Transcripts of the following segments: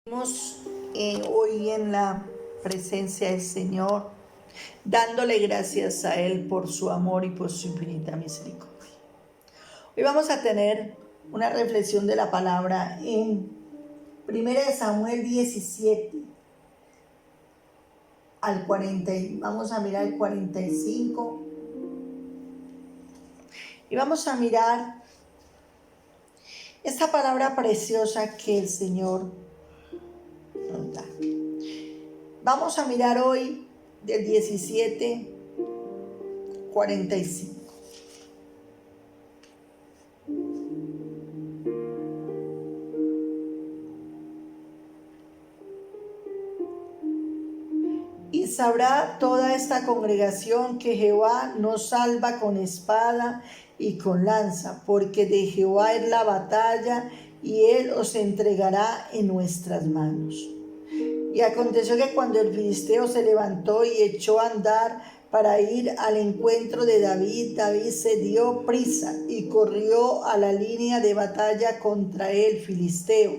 Estamos hoy en la presencia del Señor, dándole gracias a Él por su amor y por su infinita misericordia. Hoy vamos a tener una reflexión de la palabra en 1 Samuel 17 al 40. Vamos a mirar el 45 y vamos a mirar esta palabra preciosa que el Señor nos da. Vamos a mirar hoy del 17, 45. Y sabrá toda esta congregación que Jehová nos salva con espada y con lanza, porque de Jehová es la batalla, y él os entregará en nuestras manos. Y aconteció que cuando el filisteo se levantó y echó a andar para ir al encuentro de David, David se dio prisa y corrió a la línea de batalla contra el filisteo.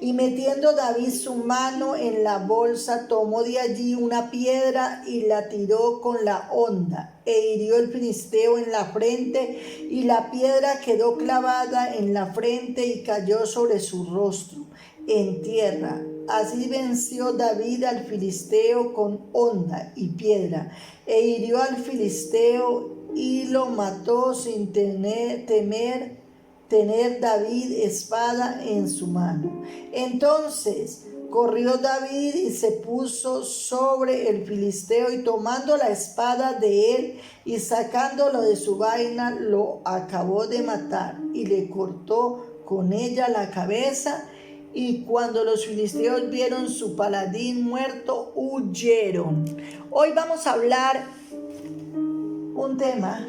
Y metiendo David su mano en la bolsa, tomó de allí una piedra y la tiró con la honda, e hirió el filisteo en la frente, y la piedra quedó clavada en la frente y cayó sobre su rostro en tierra. Así venció David al filisteo con honda y piedra, e hirió al filisteo y lo mató sin temer David espada en su mano. Entonces corrió David y se puso sobre el filisteo, y tomando la espada de él y sacándolo de su vaina, lo acabó de matar y le cortó con ella la cabeza. Y cuando los filisteos vieron su paladín muerto, huyeron. Hoy vamos a hablar un tema: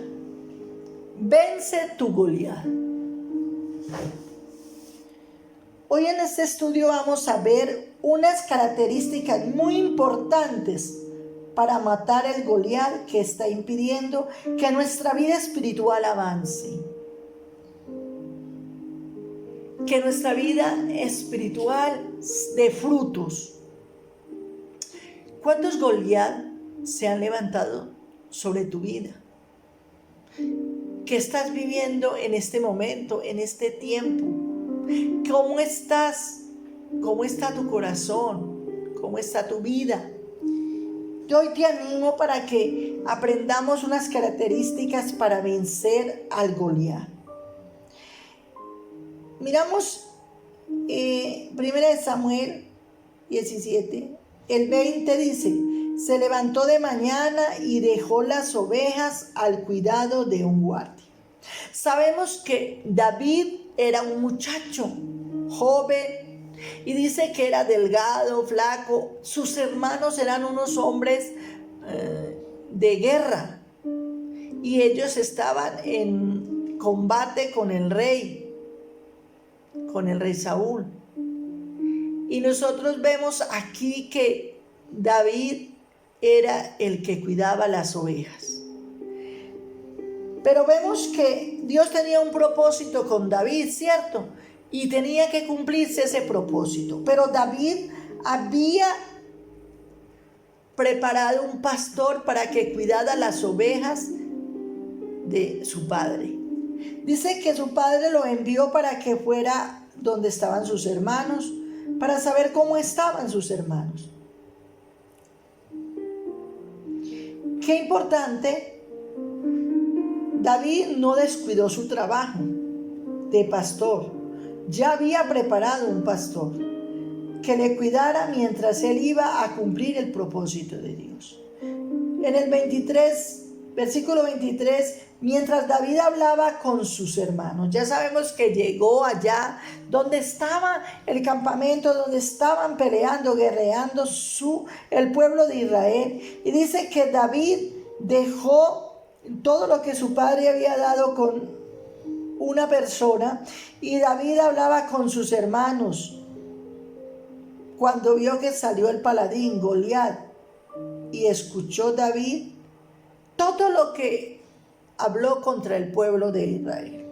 vence tu Goliat. Hoy en este estudio vamos a ver unas características muy importantes para matar el Goliat que está impidiendo que nuestra vida espiritual avance, que nuestra vida espiritual dé frutos. ¿Cuántos Goliat se han levantado sobre tu vida? ¿Qué estás viviendo en este momento, en este tiempo? ¿Cómo estás? ¿Cómo está tu corazón? ¿Cómo está tu vida? Yo hoy te animo para que aprendamos unas características para vencer al Goliat. Miramos 1 Samuel 17, el 20 dice: se levantó de mañana y dejó las ovejas al cuidado de un guardia. Sabemos que David era un muchacho joven, y dice que era delgado, flaco. Sus hermanos eran unos hombres de guerra, y ellos estaban en combate con el rey Saúl. Y nosotros vemos aquí que David era el que cuidaba las ovejas. Pero vemos que Dios tenía un propósito con David, ¿cierto? Y tenía que cumplirse ese propósito. Pero David había preparado un pastor para que cuidara las ovejas de su padre. Dice que su padre lo envió para que fuera donde estaban sus hermanos, para saber cómo estaban sus hermanos. Qué importante, David no descuidó su trabajo de pastor. Ya había preparado un pastor que le cuidara mientras él iba a cumplir el propósito de Dios. En el versículo 23, mientras David hablaba con sus hermanos, ya sabemos que llegó allá donde estaba el campamento, donde estaban peleando, guerreando el pueblo de Israel. Y dice que David dejó todo lo que su padre había dado con una persona, y David hablaba con sus hermanos cuando vio que salió el paladín Goliat. Y escuchó David todo lo que habló contra el pueblo de Israel.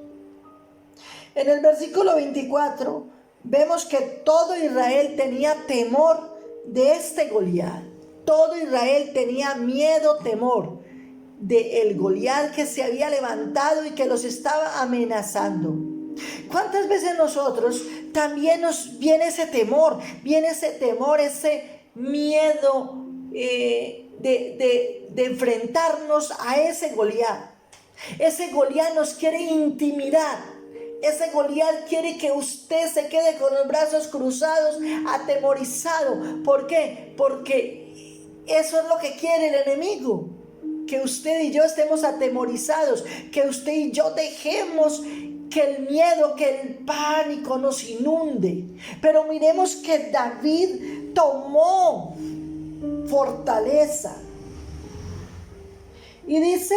En el versículo 24 vemos que todo Israel tenía temor de este Goliat. Todo Israel tenía miedo, temor de el Goliat que se había levantado y que los estaba amenazando. ¿Cuántas veces nosotros también nos viene ese temor, ese miedo de enfrentarnos a ese Goliat? Ese Goliat nos quiere intimidar. Ese Goliat quiere que usted se quede con los brazos cruzados, atemorizado. ¿Por qué? Porque eso es lo que quiere el enemigo. Que usted y yo estemos atemorizados. Que usted y yo dejemos que el miedo, que el pánico nos inunde. Pero miremos que David tomó fortaleza. Y dice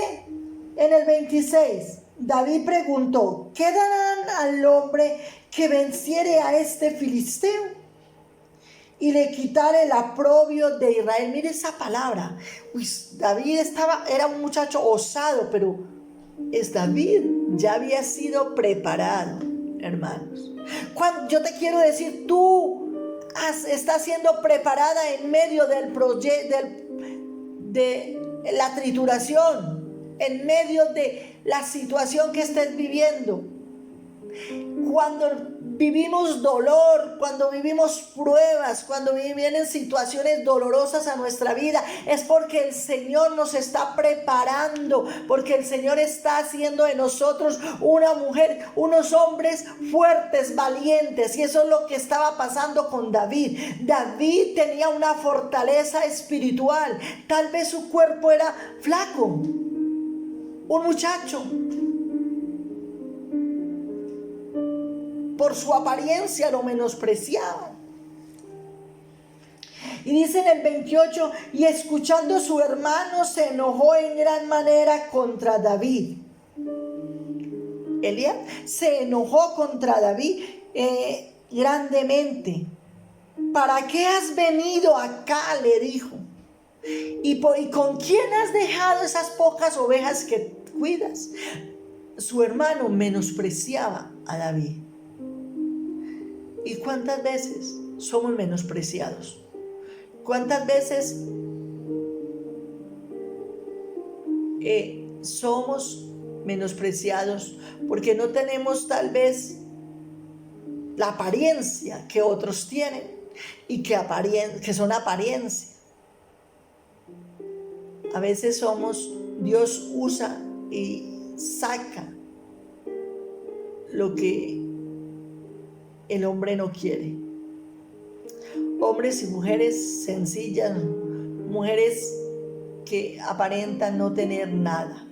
en el 26, David preguntó: ¿qué darán al hombre que venciere a este filisteo y le quitare el oprobio de Israel? Mire esa palabra. David era un muchacho osado, pero David ya había sido preparado, hermanos. Yo te quiero decir, tú estás siendo preparada en medio del de la trituración, en medio de la situación que estés viviendo. Cuando vivimos dolor, cuando vivimos pruebas, cuando vienen situaciones dolorosas a nuestra vida, es porque el Señor nos está preparando, porque el Señor está haciendo de nosotros una mujer, unos hombres fuertes, valientes. Y eso es lo que estaba pasando con David. David tenía una fortaleza espiritual. Tal vez su cuerpo era flaco, un muchacho. Por su apariencia lo menospreciaban. Y dice en el 28, y escuchando a su hermano se enojó en gran manera contra David. Elías se enojó contra David grandemente. ¿Para qué has venido acá?, le dijo. ¿Y con quién has dejado esas pocas ovejas que cuidas? Su hermano menospreciaba a David. ¿Y cuántas veces somos menospreciados? ¿Cuántas veces somos menospreciados porque no tenemos tal vez la apariencia que otros tienen y que son apariencia? A veces Dios usa y saca lo que el hombre no quiere. Hombres y mujeres sencillas, mujeres que aparentan no tener nada,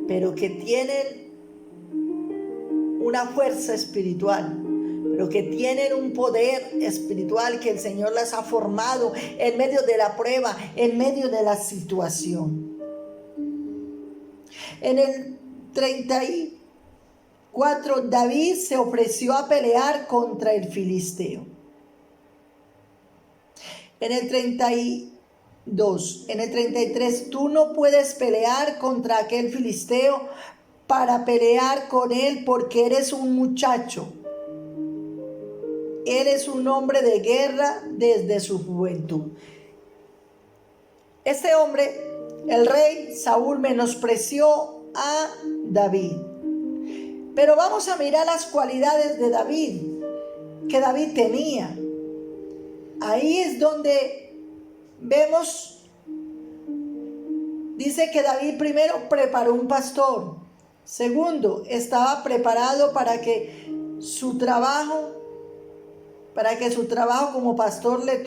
pero que tienen una fuerza espiritual, pero que tienen un poder espiritual que el Señor las ha formado en medio de la prueba, en medio de la situación. En el 34, David se ofreció a pelear contra el filisteo. En el 32, en el 33, tú no puedes pelear contra aquel filisteo para pelear con él porque eres un muchacho. Eres un hombre de guerra desde su juventud. Este hombre, el rey Saúl, menospreció a David. Pero vamos a mirar las cualidades de David, que David tenía. Ahí es donde vemos, dice que David primero preparó un pastor. Segundo, estaba preparado para que su trabajo como pastor le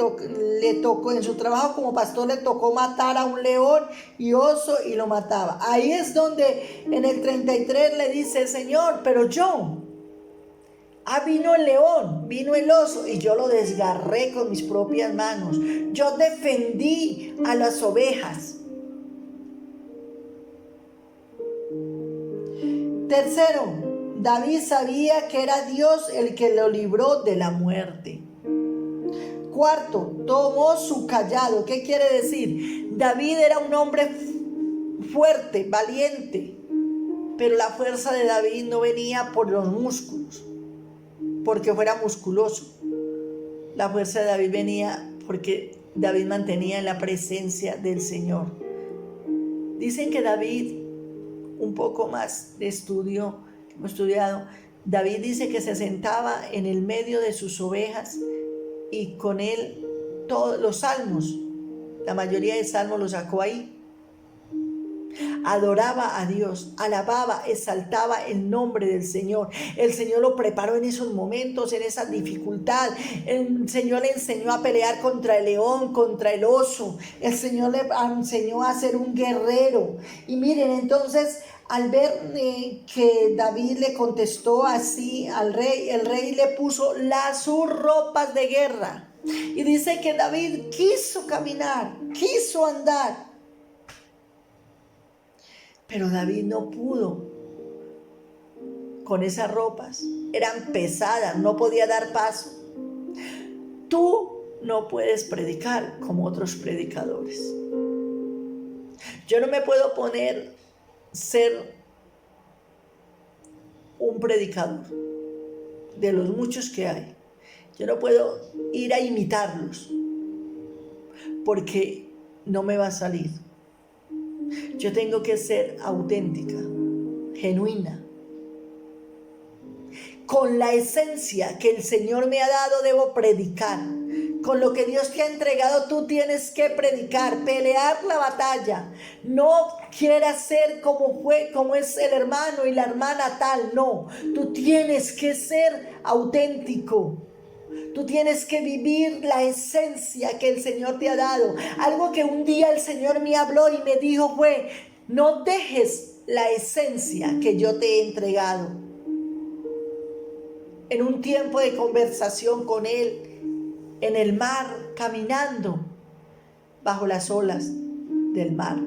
tocó matar a un león y oso y lo mataba. Ahí es donde en el 33 le dice: Señor, pero yo, vino el león, vino el oso y yo lo desgarré con mis propias manos. Yo defendí a las ovejas. Tercero, David sabía que era Dios el que lo libró de la muerte. Cuarto, tomó su cayado. ¿Qué quiere decir? David era un hombre fuerte, valiente, pero la fuerza de David no venía por los músculos. porque fuera musculoso. La fuerza de David venía porque David mantenía en la presencia del Señor. Dicen que David, un poco más de estudio que hemos estudiado, David dice que se sentaba en el medio de sus ovejas y con él todos los salmos, la mayoría de salmos los sacó ahí. Adoraba a Dios, alababa, exaltaba el nombre del Señor. El Señor lo preparó en esos momentos, en esa dificultad. El Señor le enseñó a pelear contra el león, contra el oso. El Señor le enseñó a ser un guerrero. Y miren, entonces, al ver que David le contestó así al rey, el rey le puso sus ropas de guerra. Y dice que David quiso caminar, quiso andar. Pero David no pudo con esas ropas. Eran pesadas, no podía dar paso. Tú no puedes predicar como otros predicadores. Yo no me puedo poner ser un predicador de los muchos que hay. Yo no puedo ir a imitarlos porque no me va a salir. Yo tengo que ser auténtica, genuina. Con la esencia que el Señor me ha dado debo predicar. Con lo que Dios te ha entregado tú tienes que predicar, pelear la batalla. No quieras ser como es el hermano y la hermana tal, no. Tú tienes que ser auténtico. Tú tienes que vivir la esencia que el Señor te ha dado. Algo que un día el Señor me habló y me dijo fue: no dejes la esencia que yo te he entregado. En un tiempo de conversación con Él, en el mar, caminando bajo las olas del mar.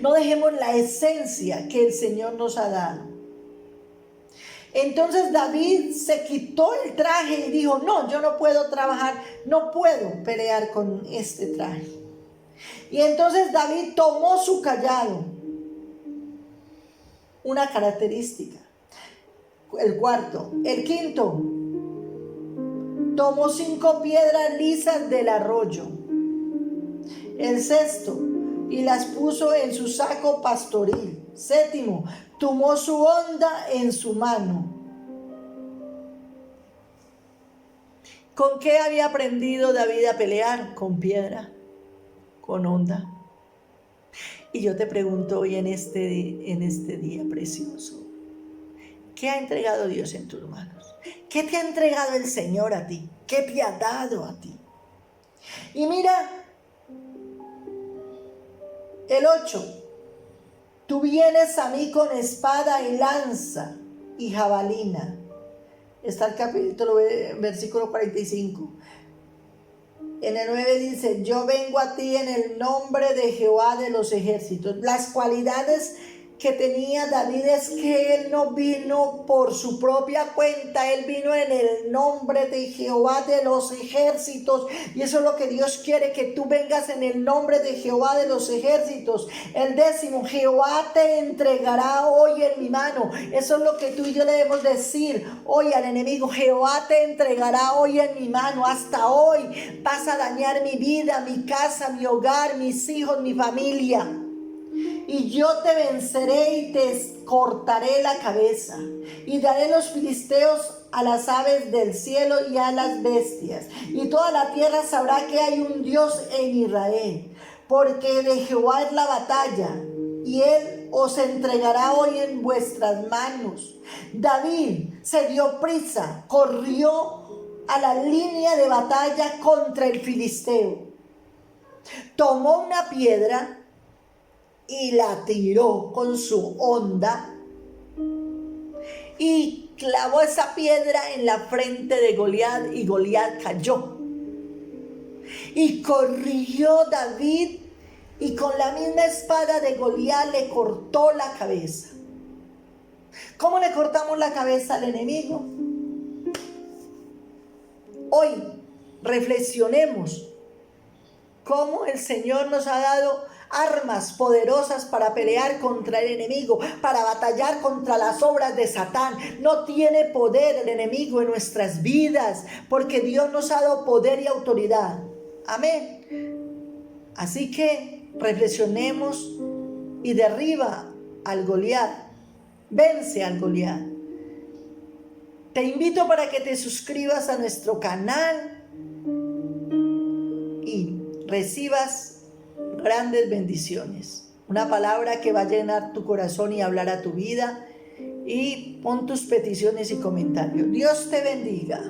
No dejemos la esencia que el Señor nos ha dado. Entonces David se quitó el traje y dijo: no, yo no puedo trabajar, no puedo pelear con este traje. Y entonces David tomó su cayado, una característica. El cuarto. El quinto, tomó 5 piedras lisas del arroyo. El sexto, y las puso en su saco pastoril. Séptimo, tomó su honda en su mano. ¿Con qué había aprendido David a pelear? Con piedra, con honda. Y yo te pregunto hoy en este día precioso, ¿qué ha entregado Dios en tus manos? ¿Qué te ha entregado el Señor a ti? ¿Qué te ha dado a ti? Y mira, el 8. Tú vienes a mí con espada y lanza y jabalina. Está el capítulo, versículo 45. En el 9 dice: yo vengo a ti en el nombre de Jehová de los ejércitos. Las cualidades que tenía David es que él no vino por su propia cuenta, él vino en el nombre de Jehová de los ejércitos. Y eso es lo que Dios quiere, que tú vengas en el nombre de Jehová de los ejércitos. El 10, Jehová te entregará hoy en mi mano. Eso es lo que tú y yo le debemos decir hoy al enemigo: Jehová te entregará hoy en mi mano. Hasta hoy vas a dañar mi vida, mi casa, mi hogar, mis hijos, mi familia. Y yo te venceré y te cortaré la cabeza, y daré los filisteos a las aves del cielo y a las bestias. Y toda la tierra sabrá que hay un Dios en Israel, porque de Jehová es la batalla, y Él os entregará hoy en vuestras manos. David se dio prisa, corrió a la línea de batalla contra el filisteo. Tomó una piedra y la tiró con su honda y clavó esa piedra en la frente de Goliat, y Goliat cayó. Y corrió David y con la misma espada de Goliat le cortó la cabeza. ¿Cómo le cortamos la cabeza al enemigo? Hoy reflexionemos cómo el Señor nos ha dado armas poderosas para pelear contra el enemigo, para batallar contra las obras de Satán. No tiene poder el enemigo en nuestras vidas, porque Dios nos ha dado poder y autoridad. Amén. Así que reflexionemos y derriba al Goliat, vence al Goliat. Te invito para que te suscribas a nuestro canal y recibas grandes bendiciones. Una palabra que va a llenar tu corazón y hablar a tu vida. Y pon tus peticiones y comentarios. Dios te bendiga.